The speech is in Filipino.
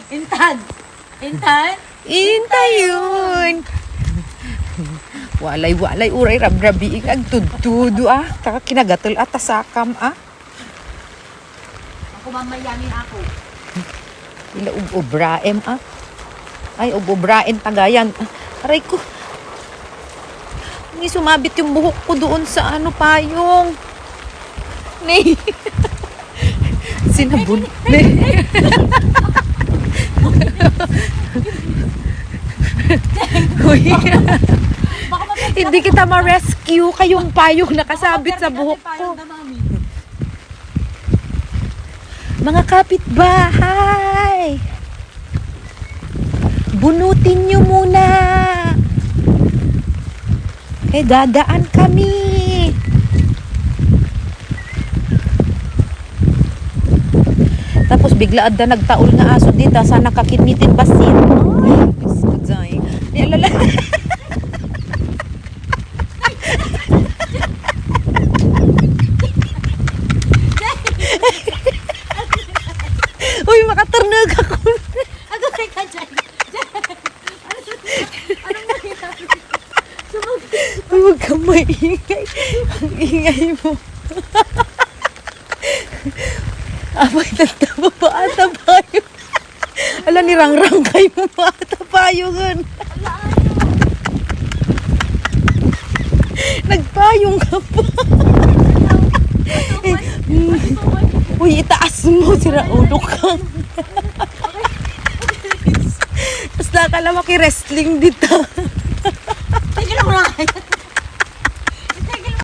Intan. Intan? Intay yun. Walay uray rabrabi ag tudtudo taka kinagatul atasakam Ako mamayamin ako. ila ubraem ay ubraen tagayan aray ko hindi sumabit yung buhok ko doon sa payong nay sinabon Uy. Hindi kita ma-rescue kayong payong nakasabit sa buhok ko. Mga kapitbahay, bunutin nyo muna. Dadaan kami. Tapos bigla adda nagtaol nga aso dito sa nakakitnitin basin. Ay, di alala. Uy, makatarnag ako. Ano ka dyan? Anong nangyari? Uy, huwag kang maingay. Ang ingay mo. Abay, nagtaba pa ata payo. Ala, nirang-rang kayo mo pa ata payo gan. Nagpayong ka pa. Uy, itaas mo, sira ulo ka. Tapos nakala maki-wrestling dito.